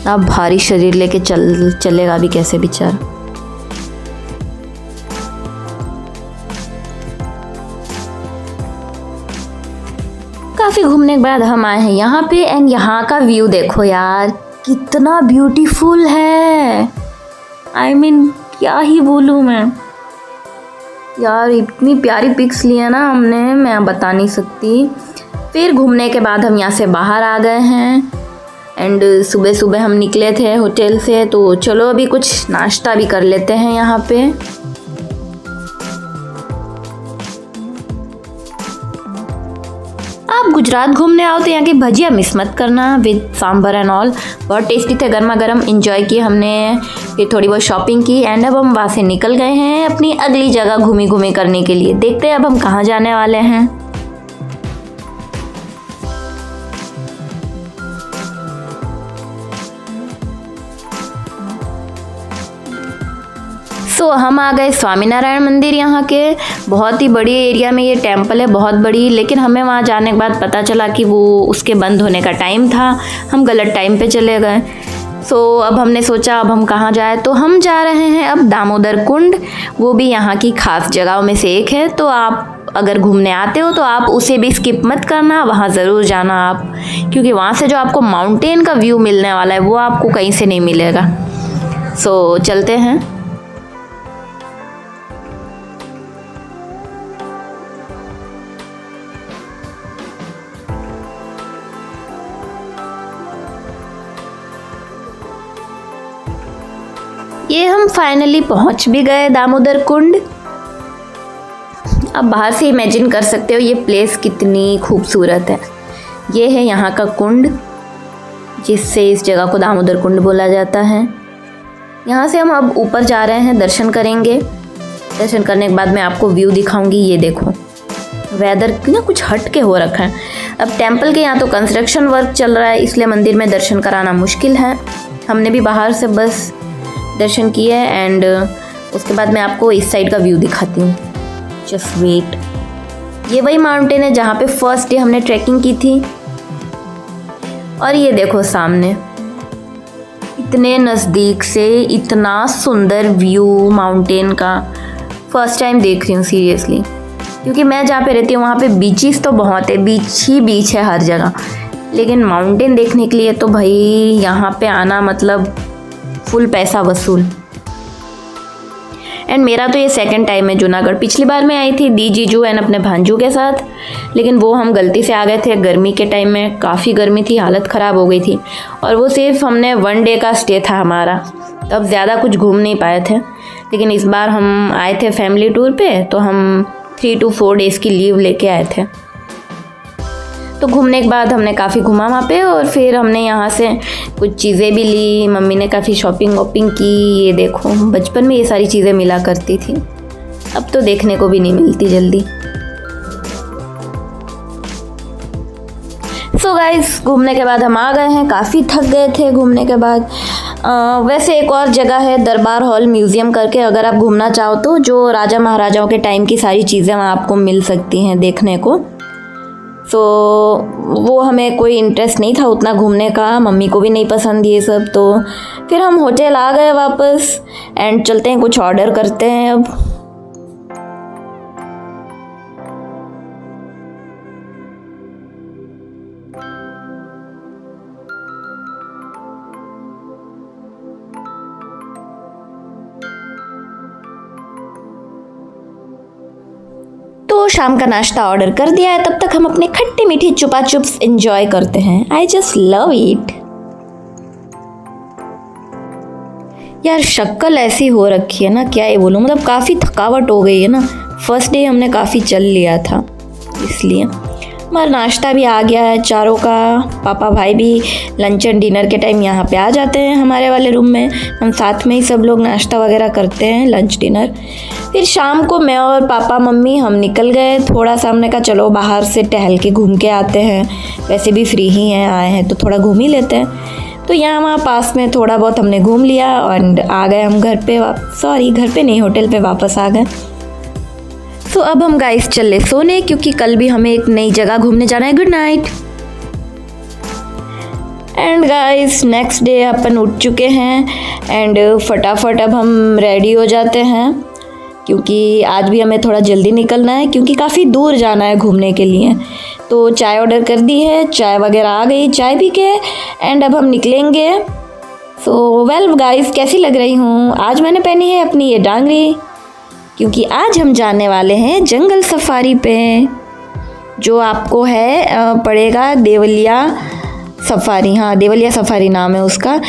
अब भारी शरीर लेके चलेगा भी कैसे बेचारा। काफ़ी घूमने के बाद हम आए हैं यहाँ पे। एंड यहाँ का व्यू देखो यार, कितना ब्यूटीफुल है। आई मीन क्या ही बोलूँ मैं यार, इतनी प्यारी पिक्स लिए ना हमने, मैं बता नहीं सकती। फिर घूमने के बाद हम यहाँ से बाहर आ गए हैं। एंड सुबह सुबह हम निकले थे होटल से, तो चलो अभी कुछ नाश्ता भी कर लेते हैं यहाँ पे। आप गुजरात घूमने आओ तो यहाँ की भजिया मिस मत करना, विद सांभर एंड ऑल। बहुत टेस्टी थे, गर्मा गर्म, इंजॉय किए हमने। फिर थोड़ी बहुत शॉपिंग की एंड अब हम वहाँ से निकल गए हैं अपनी अगली जगह घूमी घूमी करने के लिए। देखते हैं अब हम कहाँ जाने वाले हैं। सो हम आ गए स्वामीनारायण मंदिर। यहाँ के बहुत ही बड़ी एरिया में ये टेम्पल है, बहुत बड़ी। लेकिन हमें वहाँ जाने के बाद पता चला कि वो उसके बंद होने का टाइम था, हम गलत टाइम पे चले गए। सो अब हमने सोचा अब हम कहाँ जाए, तो हम जा रहे हैं अब दामोदर कुंड। वो भी यहाँ की खास जगहों में से एक है, तो आप अगर घूमने आते हो तो आप उसे भी स्किप मत करना, वहाँ ज़रूर जाना आप, क्योंकि वहाँ से जो आपको माउंटेन का व्यू मिलने वाला है वो आपको कहीं से नहीं मिलेगा। सो चलते हैं। ये हम फाइनली पहुंच भी गए दामोदर कुंड। अब बाहर से इमेजिन कर सकते हो ये प्लेस कितनी खूबसूरत है। ये है यहाँ का कुंड, जिससे इस जगह को दामोदर कुंड बोला जाता है। यहाँ से हम अब ऊपर जा रहे हैं, दर्शन करेंगे। दर्शन करने के बाद मैं आपको व्यू दिखाऊंगी। ये देखो, वेदर ना कुछ हट के हो रखा है। अब टेम्पल के यहाँ तो कंस्ट्रक्शन वर्क चल रहा है, इसलिए मंदिर में दर्शन कराना मुश्किल है। हमने भी बाहर से बस दर्शन किए एंड उसके बाद मैं आपको इस साइड का व्यू दिखाती हूँ। Just wait. ये वही माउंटेन है जहाँ पे फर्स्ट डे हमने ट्रैकिंग की थी। और ये देखो सामने, इतने नज़दीक से इतना सुंदर व्यू माउंटेन का फर्स्ट टाइम देख रही हूँ सीरियसली। क्योंकि मैं जहाँ पे रहती हूँ वहाँ पे बीचेस तो बहुत है, बीच ही बीच है हर जगह, लेकिन माउंटेन देखने के लिए तो भाई यहाँ पे आना मतलब फुल पैसा वसूल। एंड मेरा तो ये सेकंड टाइम है जूनागढ़। पिछली बार मैं आई थी दी जीजू एंड अपने भांजू के साथ, लेकिन वो हम गलती से आ गए थे गर्मी के टाइम में। काफ़ी गर्मी थी, हालत ख़राब हो गई थी। और वो सिर्फ हमने 1 डे का स्टे था हमारा, तो अब ज़्यादा कुछ घूम नहीं पाए थे। लेकिन इस बार हम आए थे फैमिली टूर पे, तो हम 3 to 4 डेज़ की लीव लेके आए थे। तो घूमने के बाद हमने काफ़ी घूमा वहाँ पे, और फिर हमने यहाँ से कुछ चीज़ें भी ली। मम्मी ने काफ़ी शॉपिंग वॉपिंग की। ये देखो, बचपन में ये सारी चीज़ें मिला करती थी, अब तो देखने को भी नहीं मिलती जल्दी। सो गाइस, घूमने के बाद हम आ गए हैं, काफ़ी थक गए थे घूमने के बाद। वैसे एक और जगह है दरबार हॉल म्यूज़ियम करके, अगर आप घूमना चाहो तो, जो राजा महाराजाओं के टाइम की सारी चीज़ें वहाँ आपको मिल सकती हैं देखने को। सो वो हमें कोई इंटरेस्ट नहीं था उतना घूमने का, मम्मी को भी नहीं पसंद ये सब। तो फिर हम होटल आ गए वापस एंड चलते हैं, कुछ ऑर्डर करते हैं अब। तो शाम का नाश्ता ऑर्डर कर दिया है, तब तक हम अपने खट्टे मीठे चुपा चुप्स एंजॉय करते हैं। I just love it. यार शक्ल ऐसी हो रखी है ना, क्या ये बोलूँ, मतलब काफ़ी थकावट हो गई है ना। फर्स्ट डे हमने काफ़ी चल लिया था, इसलिए हमारा नाश्ता भी आ गया है चारों का। पापा भाई भी लंच एंड डिनर के टाइम यहाँ पे आ जाते हैं हमारे वाले रूम में। हम साथ में ही सब लोग नाश्ता वगैरह करते हैं, लंच डिनर। फिर शाम को मैं और पापा मम्मी हम निकल गए थोड़ा सा। हमने कहा चलो बाहर से टहल के घूम के आते हैं, वैसे भी फ्री ही हैं, आए हैं तो थोड़ा घूम ही लेते हैं। तो यहाँ वहाँ पास में थोड़ा बहुत हमने घूम लिया एंड आ गए हम घर पे। घर पे नहीं, होटल पे वापस आ गए। तो अब हम गाइस चले सोने, क्योंकि कल भी हमें एक नई जगह घूमने जाना है। Good night. And guys next day अपन उठ चुके हैं एंड फटाफट अब हम रेडी हो जाते हैं, क्योंकि आज भी हमें थोड़ा जल्दी निकलना है, क्योंकि काफ़ी दूर जाना है घूमने के लिए। तो चाय ऑर्डर कर दी है, चाय वगैरह आ गई, चाय पी के एंड अब हम निकलेंगे। सो वेल गाइस, कैसी लग रही हूँ? आज मैंने पहनी है अपनी ये डांगरी, क्योंकि आज हम जाने वाले हैं जंगल सफारी पे, जो आपको है पड़ेगा देवलिया सफारी। हाँ, देवलिया सफारी नाम है उसका,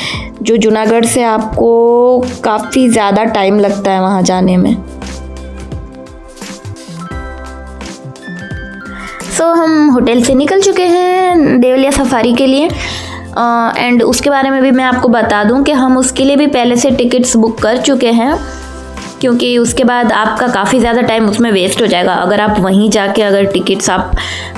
जो जूनागढ़ से आपको काफ़ी ज़्यादा टाइम लगता है वहाँ जाने में। सो हम होटल से निकल चुके हैं देवलिया सफारी के लिए। एंड उसके बारे में भी मैं आपको बता दूं कि हम उसके लिए भी पहले से टिकट्स बुक कर चुके हैं, क्योंकि उसके बाद आपका काफ़ी ज़्यादा टाइम उसमें वेस्ट हो जाएगा अगर आप वहीं जाके अगर टिकट्स आप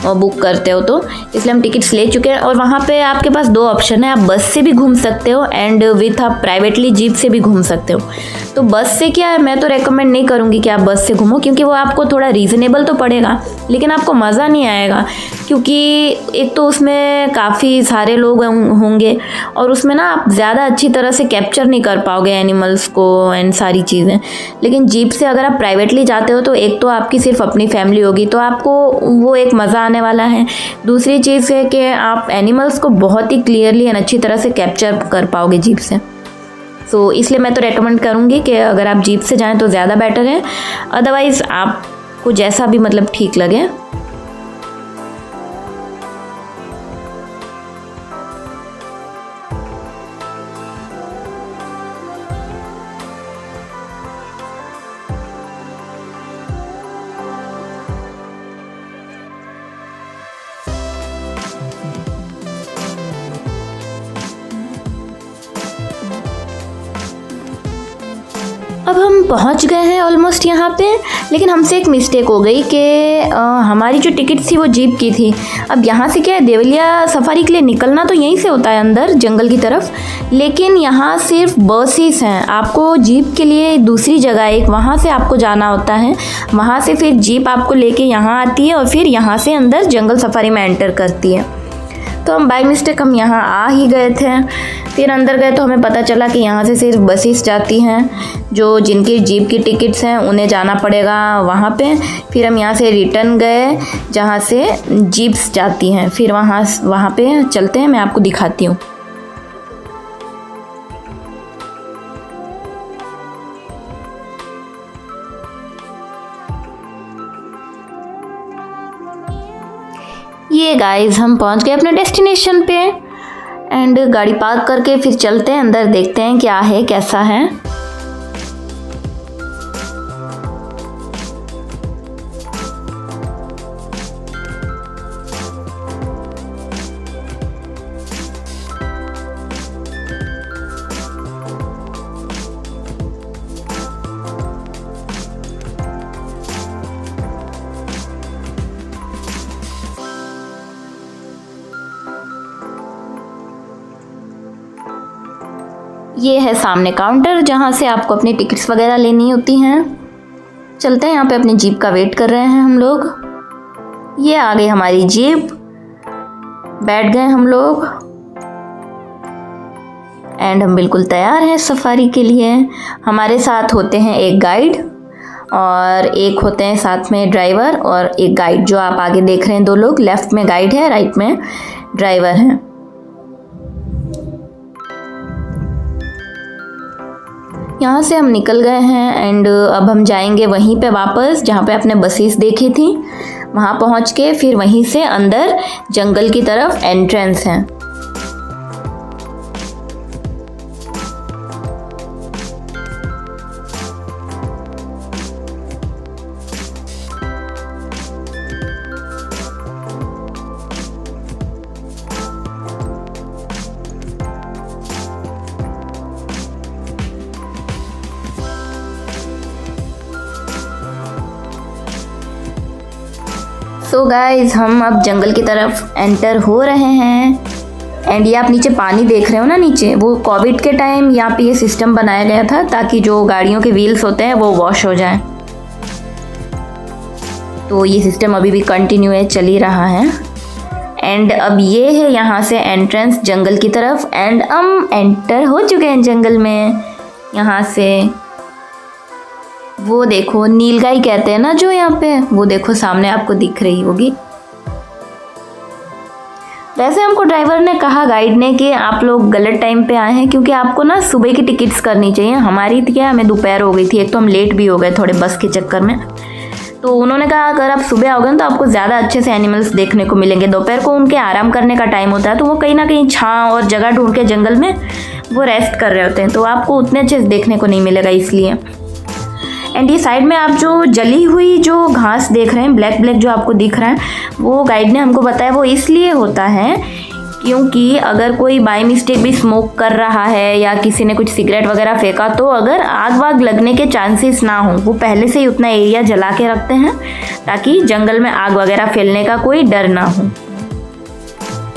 बुक करते हो तो। इसलिए हम टिकट्स ले चुके हैं। और वहाँ पे आपके पास दो ऑप्शन है, आप बस से भी घूम सकते हो एंड विथ आप प्राइवेटली जीप से भी घूम सकते हो। तो बस से क्या है, मैं तो रेकमेंड नहीं करूँगी कि आप बस से घूमो, क्योंकि वो आपको थोड़ा रीज़नेबल तो पड़ेगा लेकिन आपको मज़ा नहीं आएगा, क्योंकि एक तो उसमें काफ़ी सारे लोग होंगे और उसमें ना आप ज़्यादा अच्छी तरह से कैप्चर नहीं कर पाओगे एनिमल्स को एंड सारी चीज़ें। लेकिन जीप से अगर आप प्राइवेटली जाते हो तो एक तो आपकी सिर्फ अपनी फैमिली होगी, तो आपको वो एक मज़ा आने वाला है। दूसरी चीज़ है कि आप एनिमल्स को बहुत ही क्लियरली एंड अच्छी तरह से कैप्चर कर पाओगे जीप से। सो इसलिए मैं तो रेकमेंड करूँगी कि अगर आप जीप से जाएं तो ज़्यादा बेटर है, अदरवाइज़ आपको जैसा भी मतलब ठीक लगे। अब हम पहुंच गए हैं ऑलमोस्ट यहाँ पे, लेकिन हमसे एक मिस्टेक हो गई कि हमारी जो टिकट थी वो जीप की थी। अब यहाँ से क्या है, देवलिया सफारी के लिए निकलना तो यहीं से होता है अंदर जंगल की तरफ, लेकिन यहाँ सिर्फ बसेस हैं। आपको जीप के लिए दूसरी जगह एक वहाँ से आपको जाना होता है, वहाँ से फिर जीप आपको लेके यहाँ आती है और फिर यहाँ से अंदर जंगल सफारी में एंटर करती है। तो हम बाय मिस्टेक हम यहाँ आ ही गए थे। फिर अंदर गए तो हमें पता चला कि यहाँ से सिर्फ बसेस जाती हैं, जो जिनकी जीप की टिकट्स हैं उन्हें जाना पड़ेगा वहाँ पे। फिर हम यहाँ से रिटर्न गए जहाँ से जीप्स जाती हैं, फिर वहाँ पे चलते हैं, मैं आपको दिखाती हूँ। ये गाइस हम पहुंच गए अपने डेस्टिनेशन पे एंड गाड़ी पार्क करके फिर चलते हैं अंदर, देखते हैं क्या है कैसा है। ये है सामने काउंटर जहाँ से आपको अपनी टिकट्स वगैरह लेनी होती हैं। चलते हैं, यहाँ पे अपनी जीप का वेट कर रहे हैं हम लोग। ये आ गई हमारी जीप, बैठ गए हम लोग एंड हम बिल्कुल तैयार हैं सफारी के लिए। हमारे साथ होते हैं एक गाइड और एक होते हैं साथ में ड्राइवर और एक गाइड। जो आप आगे देख रहे हैं दो लोग, लेफ्ट में गाइड है, राइट में ड्राइवर है। यहाँ से हम निकल गए हैं एंड अब हम जाएंगे वहीं पे वापस जहाँ पे आपने बसेस देखी थी। वहाँ पहुँच के फिर वहीं से अंदर जंगल की तरफ एंट्रेंस है। सो गाइज हम अब जंगल की तरफ एंटर हो रहे हैं। एंड ये आप नीचे पानी देख रहे हो ना, नीचे वो कोविड के टाइम यहाँ पे ये सिस्टम बनाया गया था ताकि जो गाड़ियों के व्हील्स होते हैं वो वॉश हो जाएं। तो ये सिस्टम अभी भी कंटिन्यू है, चल ही रहा है। एंड अब ये है यहाँ से एंट्रेंस जंगल की तरफ। एंड हम एंटर हो चुके हैं जंगल में। यहाँ से वो देखो नीलगाई कहते हैं ना जो यहाँ पे, वो देखो सामने आपको दिख रही होगी। वैसे हमको ड्राइवर ने कहा, गाइड ने, कि आप लोग गलत टाइम पे आए हैं क्योंकि आपको ना सुबह की टिकट्स करनी चाहिए। हमारी क्या, हमें दोपहर हो गई थी, एक तो हम लेट भी हो गए थोड़े बस के चक्कर में। तो उन्होंने कहा अगर आप सुबह आओगे ना तो आपको ज़्यादा अच्छे से एनिमल्स देखने को मिलेंगे। दोपहर को उनके आराम करने का टाइम होता है, तो वो कहीं ना कहीं छाँव और जगह ढूंढ के जंगल में वो रेस्ट कर रहे होते हैं, तो आपको उतने अच्छे से देखने को नहीं मिलेगा इसलिए। एंड ये साइड में आप जो जली हुई जो घास देख रहे हैं, ब्लैक ब्लैक जो आपको दिख रहा है, वो गाइड ने हमको बताया वो इसलिए होता है क्योंकि अगर कोई बाय मिस्टेक भी स्मोक कर रहा है या किसी ने कुछ सिगरेट वगैरह फेंका तो अगर आग वाग लगने के चांसेस ना हो, वो पहले से ही उतना एरिया जला के रखते हैं ताकि जंगल में आग वगैरह फैलने का कोई डर ना हो।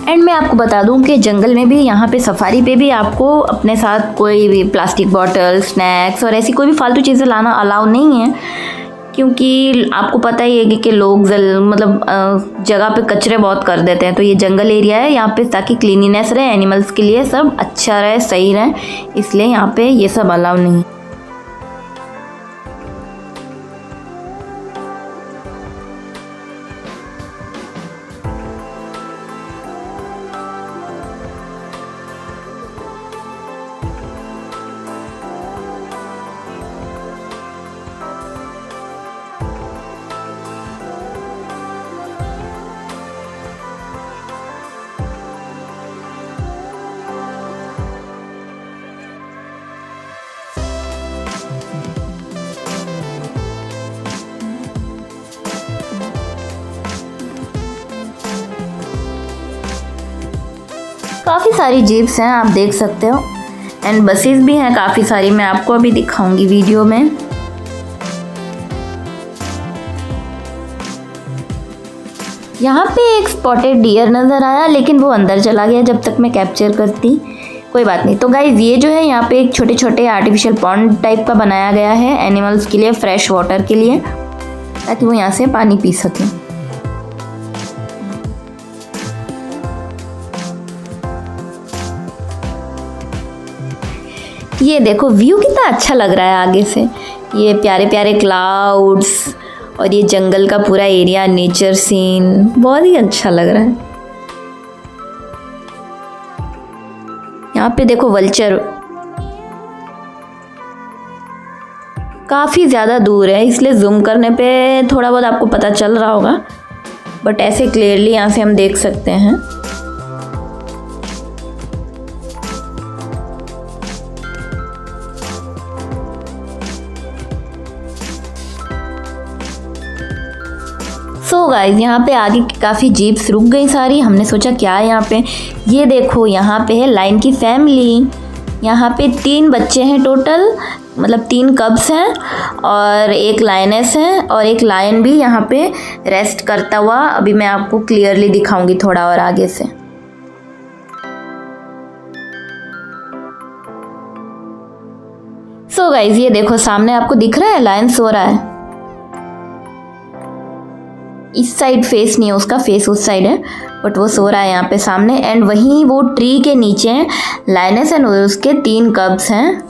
एंड मैं आपको बता दूं कि जंगल में भी यहाँ पे सफारी पे भी आपको अपने साथ कोई भी प्लास्टिक बॉटल, स्नैक्स और ऐसी कोई भी फालतू चीज़ें लाना अलाउ नहीं है, क्योंकि आपको पता ही है कि लोग जगह पे कचरे बहुत कर देते हैं। तो ये जंगल एरिया है यहाँ पे, ताकि क्लीनिनेस रहे, एनिमल्स के लिए सब अच्छा रहे, सही रहे, इसलिए यहाँ पे ये सब अलाउ नहीं। काफ़ी सारी जीप्स हैं, आप देख सकते हो। एंड बसेस भी हैं काफ़ी सारी, मैं आपको अभी दिखाऊंगी वीडियो में। यहाँ पे एक स्पॉटेड डियर नज़र आया, लेकिन वो अंदर चला गया जब तक मैं कैप्चर करती। कोई बात नहीं। तो गाइज ये जो है यहाँ पे एक छोटे छोटे आर्टिफिशियल पॉन्ड टाइप का बनाया गया है एनिमल्स के लिए, फ्रेश वाटर के लिए, ताकि वो यहाँ से पानी पी सकें। ये देखो व्यू कितना अच्छा लग रहा है आगे से, ये प्यारे प्यारे क्लाउड्स और ये जंगल का पूरा एरिया, नेचर सीन बहुत ही अच्छा लग रहा है। यहाँ पे देखो वल्चर काफ़ी ज़्यादा दूर है, इसलिए जूम करने पे थोड़ा बहुत आपको पता चल रहा होगा, बट ऐसे क्लियरली यहाँ से हम देख सकते हैं। सो गाइज यहाँ पे आगे काफ़ी जीप्स रुक गई सारी। हमने सोचा क्या है यहाँ पे, ये देखो यहाँ पे है लायन की फैमिली। यहाँ पे 3 बच्चे हैं टोटल, मतलब 3 कब्स हैं और एक लायनेस है और एक लायन भी यहाँ पे रेस्ट करता हुआ अभी मैं आपको क्लियरली दिखाऊंगी थोड़ा और आगे से। सो गाइज ये देखो सामने आपको दिख रहा है लायन सो रहा है। इस साइड फेस नहीं है उसका, फेस उस साइड है, बट वो सो रहा है यहाँ पे सामने। एंड वहीं वो ट्री के नीचे लायनेस एंड उसके 3 कब्स हैं,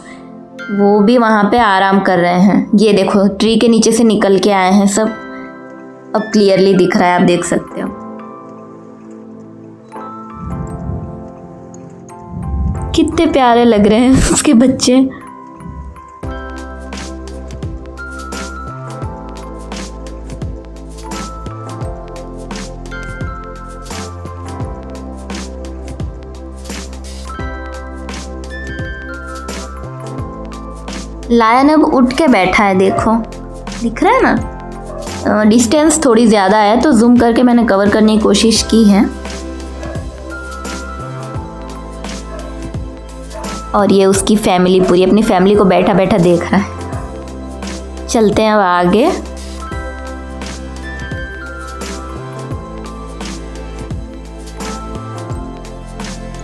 वो भी वहाँ पे आराम कर रहे हैं। ये देखो ट्री के नीचे से निकल के आए हैं सब, अब क्लियरली दिख रहा है, आप देख सकते हो। कितने प्यारे लग रहे हैं उसके बच्चे। लायन अब उठ के बैठा है, देखो दिख रहा है ना। डिस्टेंस थोड़ी ज़्यादा है तो जूम करके मैंने कवर करने की कोशिश की है। और ये उसकी फैमिली, पूरी अपनी फैमिली को बैठा बैठा देख रहा है। चलते हैं अब आगे।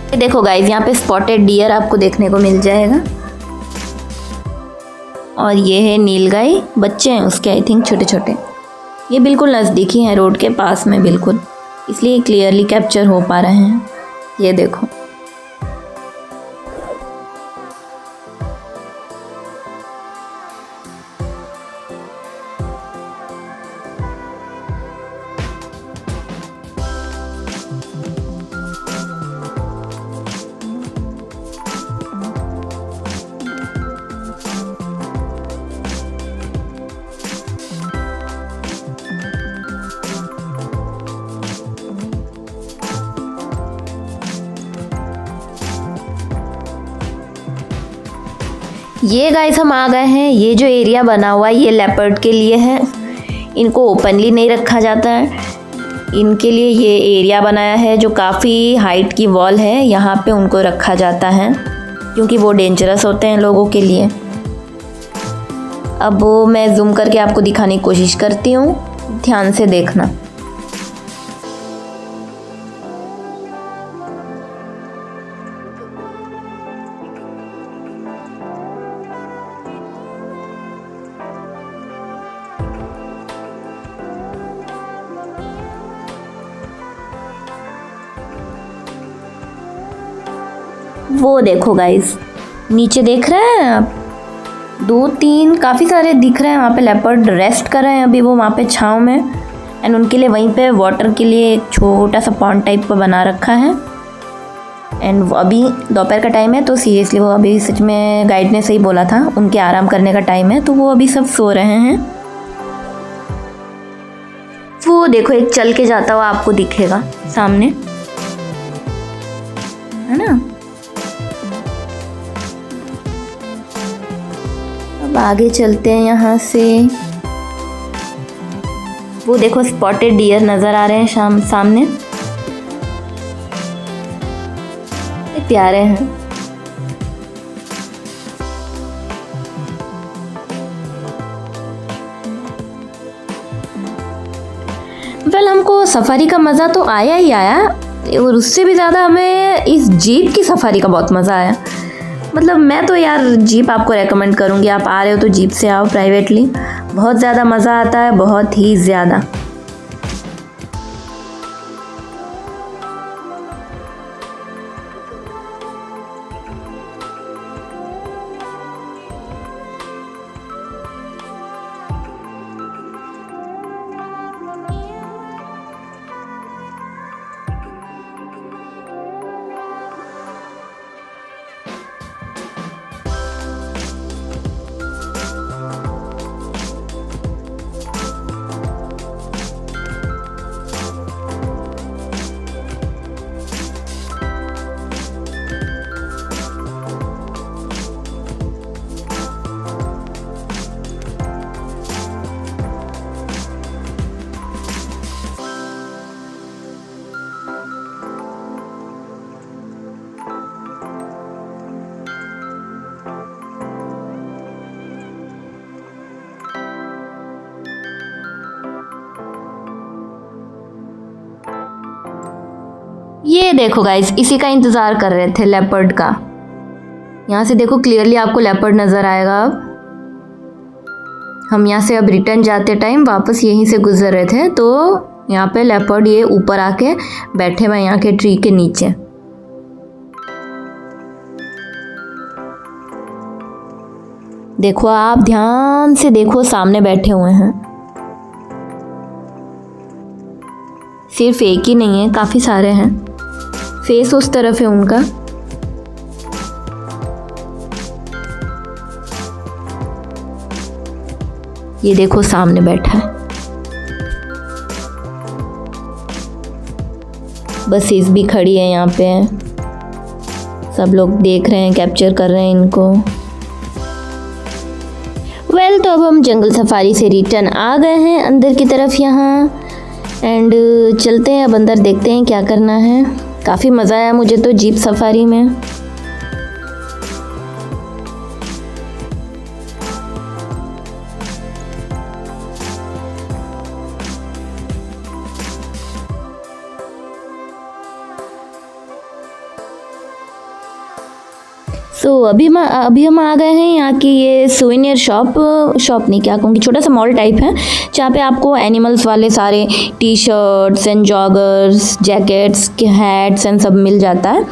ये देखो गाइज, यहाँ पे स्पॉटेड डियर आपको देखने को मिल जाएगा। और ये है नीलगाय, बच्चे हैं उसके आई थिंक छोटे छोटे। ये बिल्कुल नज़दीक ही है, रोड के पास में बिल्कुल, इसलिए क्लियरली कैप्चर हो पा रहे हैं। ये देखो, ये गाइस हम आ गए हैं। ये जो एरिया बना हुआ है ये लेपर्ड के लिए है। इनको ओपनली नहीं रखा जाता है, इनके लिए ये एरिया बनाया है जो काफ़ी हाइट की वॉल है, यहाँ पे उनको रखा जाता है क्योंकि वो डेंजरस होते हैं लोगों के लिए। अब वो मैं जूम करके आपको दिखाने की कोशिश करती हूँ, ध्यान से देखना। वो देखो गाइस, नीचे देख रहे हैं आप, 2-3 काफ़ी सारे दिख रहे हैं। वहाँ पे लेपर्ड रेस्ट कर रहे हैं अभी वो वहाँ पे छाँव में। एंड उनके लिए वहीं पे वाटर के लिए एक छोटा सा पॉन्ड टाइप का बना रखा है। एंड अभी दोपहर का टाइम है तो सीरियसली वो अभी सच में गाइड ने सही बोला था, उनके आराम करने का टाइम है, तो वो अभी सब सो रहे हैं। वो देखो एक चल के जाता हुआ आपको दिखेगा सामने, है ना। अब आगे चलते हैं यहाँ से। वो देखो स्पॉटेड डियर नज़र आ रहे हैं सामने, ये प्यारे हैं। वेल हमको सफारी का मज़ा तो आया ही आया, और उससे भी ज़्यादा हमें इस जीप की सफारी का बहुत मज़ा आया। मतलब मैं तो यार जीप आपको रेकमेंड करूँगी, आप आ रहे हो तो जीप से आओ प्राइवेटली, बहुत ज़्यादा मज़ा आता है, बहुत ही ज़्यादा। ये देखो गाइस, इसी का इंतज़ार कर रहे थे, लेपर्ड का। यहाँ से देखो क्लियरली आपको लेपर्ड नज़र आएगा। अब हम यहाँ से अब रिटर्न जाते टाइम वापस यहीं से गुजर रहे थे, तो यहाँ पे लेपर्ड ये ऊपर आके बैठे हुए यहाँ के ट्री के नीचे। देखो आप ध्यान से देखो, सामने बैठे हुए हैं। सिर्फ एक ही नहीं है, काफ़ी सारे हैं। फेस उस तरफ है उनका। ये देखो सामने बैठा है। बसेस भी खड़ी है यहाँ पे, सब लोग देख रहे हैं, कैप्चर कर रहे हैं इनको। वेल तो अब हम जंगल सफारी से रिटर्न आ गए हैं अंदर की तरफ यहाँ, एंड चलते हैं अब अंदर, देखते हैं क्या करना है। काफ़ी मज़ा आया मुझे तो जीप सफारी में। सो अभी हम आ गए हैं यहाँ की ये सोवेनियर शॉप नहीं क्या कहूँगी, छोटा सा मॉल टाइप है जहाँ पे आपको एनिमल्स वाले सारे T shirts and joggers, jackets, hats and सब मिल जाता है।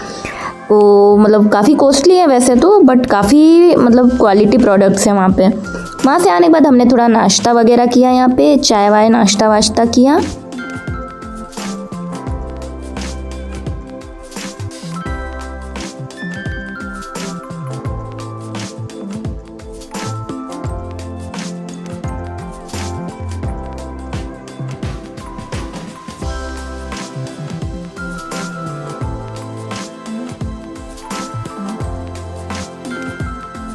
तो मतलब काफ़ी कॉस्टली है वैसे तो, बट काफ़ी मतलब क्वालिटी प्रोडक्ट्स हैं वहाँ पे। वहाँ से आने के बाद हमने थोड़ा नाश्ता वगैरह किया, यहाँ पे चाय वाय नाश्ता वाश्ता किया।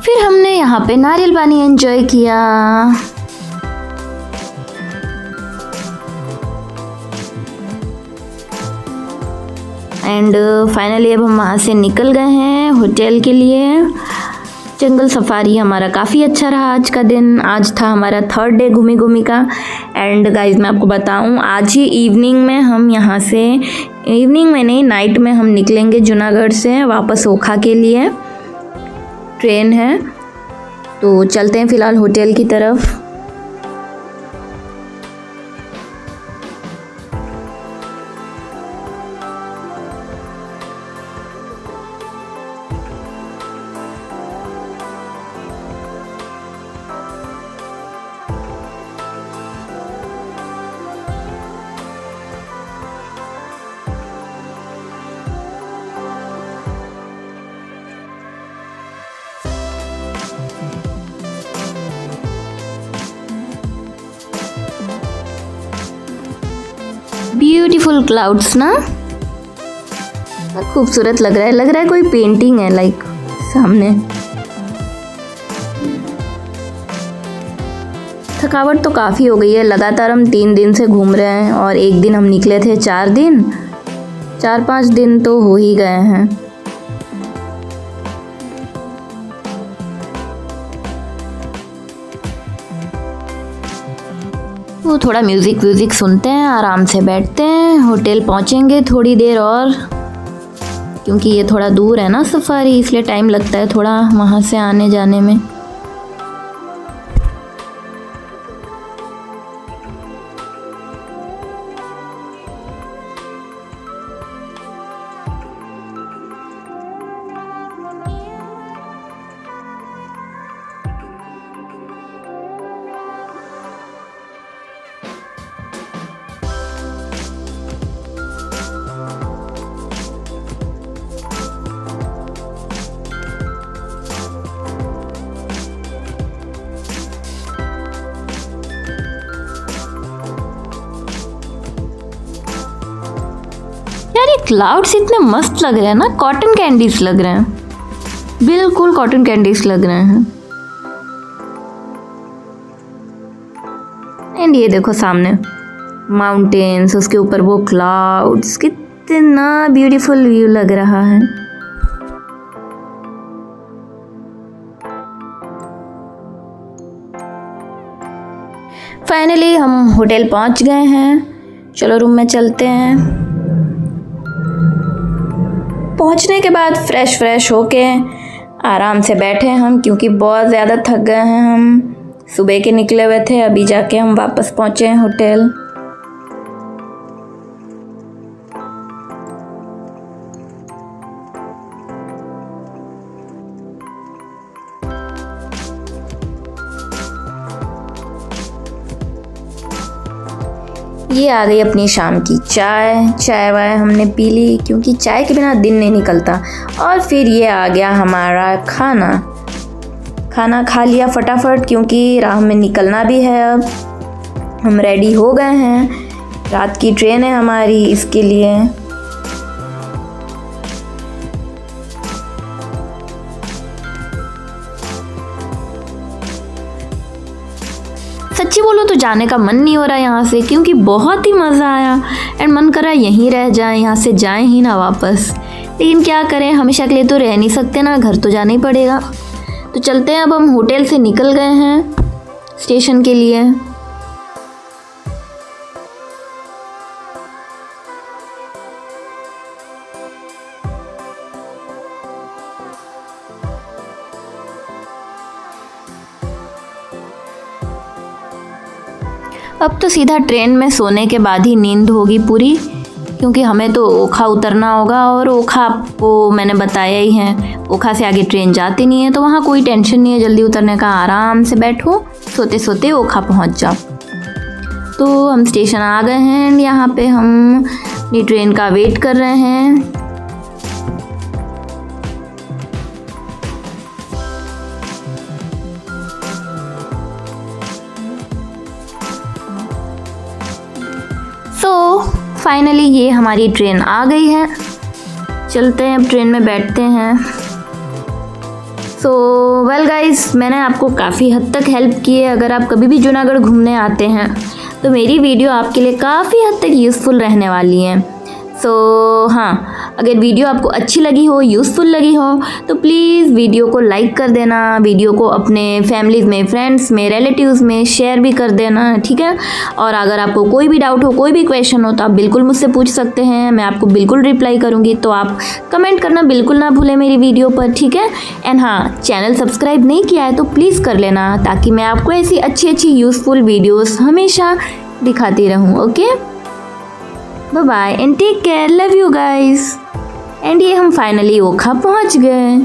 फिर हमने यहाँ पे नारियल पानी एंजॉय किया। एंड फाइनली अब हम वहाँ से निकल गए हैं होटल के लिए। जंगल सफारी हमारा काफ़ी अच्छा रहा आज का दिन। आज था हमारा 3rd डे घूमी घूमी का। एंड गाइज मैं आपको बताऊँ, आज ही इवनिंग में हम यहाँ से, इवनिंग में नहीं नाइट में हम निकलेंगे जूनागढ़ से वापस ओखा के लिए। ट्रेन है तो चलते हैं फ़िलहाल होटल की तरफ। ब्यूटीफुल क्लाउड्स ना, खूबसूरत लग रहा है कोई पेंटिंग है लाइक सामने। थकावट तो काफ़ी हो गई है, लगातार हम 3 दिन से घूम रहे हैं और एक दिन हम निकले थे 4 दिन, 4-5 दिन तो हो ही गए हैं। वो थोड़ा म्यूज़िक सुनते हैं, आराम से बैठते हैं। होटल पहुंचेंगे थोड़ी देर और, क्योंकि ये थोड़ा दूर है ना सफारी, इसलिए टाइम लगता है थोड़ा वहाँ से आने जाने में। यार ये क्लाउड्स इतने मस्त लग रहे हैं ना, कॉटन कैंडीज लग रहे हैं, बिल्कुल कॉटन कैंडीज लग रहे हैं। एंड ये देखो सामने माउंटेन्स, उसके ऊपर वो क्लाउड्स, कितना ब्यूटीफुल व्यू लग रहा है। फाइनली हम होटल पहुंच गए हैं, चलो रूम में चलते हैं। पहुंचने के बाद फ्रेश होके आराम से बैठे हम, क्योंकि बहुत ज़्यादा थक गए हैं हम, सुबह के निकले हुए थे, अभी जाके हम वापस पहुंचे हैं होटल। ये आ गई अपनी शाम की चाय वाय हमने पी ली, क्योंकि चाय के बिना दिन नहीं निकलता। और फिर ये आ गया हमारा खाना खा लिया फटाफट, क्योंकि राह में निकलना भी है। अब हम रेडी हो गए हैं, रात की ट्रेन है हमारी, इसके लिए। सच्ची बोलो तो जाने का मन नहीं हो रहा यहाँ से, क्योंकि बहुत ही मज़ा आया एंड मन कर रहा है यहीं रह जाएं, यहाँ से जाएं ही ना वापस। लेकिन क्या करें, हमेशा के लिए तो रह नहीं सकते ना, घर तो जाना ही पड़ेगा। तो चलते हैं, अब हम होटल से निकल गए हैं स्टेशन के लिए। अब तो सीधा ट्रेन में सोने के बाद ही नींद होगी पूरी, क्योंकि हमें तो ओखा उतरना होगा और ओखा आपको मैंने बताया ही है, ओखा से आगे ट्रेन जाती नहीं है, तो वहाँ कोई टेंशन नहीं है जल्दी उतरने का। आराम से बैठो, सोते सोते ओखा पहुँच जाओ। तो हम स्टेशन आ गए हैं, यहाँ पे हम अपनी ट्रेन का वेट कर रहे हैं। तो फाइनली ये हमारी ट्रेन आ गई है। चलते हैं, अब ट्रेन में बैठते हैं। सो वेल गाइस, मैंने आपको काफ़ी हद तक हेल्प की है। अगर आप कभी भी जूनागढ़ घूमने आते हैं तो मेरी वीडियो आपके लिए काफ़ी हद तक यूज़फुल रहने वाली है। सो हाँ, अगर वीडियो आपको अच्छी लगी हो, यूज़फुल लगी हो, तो प्लीज़ वीडियो को लाइक कर देना, वीडियो को अपने फैमिलीज़ में, फ्रेंड्स में, रिलेटिव्स में शेयर भी कर देना, ठीक है। और अगर आपको कोई भी डाउट हो, कोई भी क्वेश्चन हो, तो आप बिल्कुल मुझसे पूछ सकते हैं, मैं आपको बिल्कुल रिप्लाई करूँगी। तो आप कमेंट करना बिल्कुल ना भूलें मेरी वीडियो पर, ठीक है। एंड हाँ, चैनल सब्सक्राइब नहीं किया है तो प्लीज़ कर लेना, ताकि मैं आपको ऐसी अच्छी अच्छी यूज़फुल वीडियोज़ हमेशा दिखाती रहूँ। Okay, bye bye and take care, love you guys. And ये हम फाइनली ओखा पहुंच गए।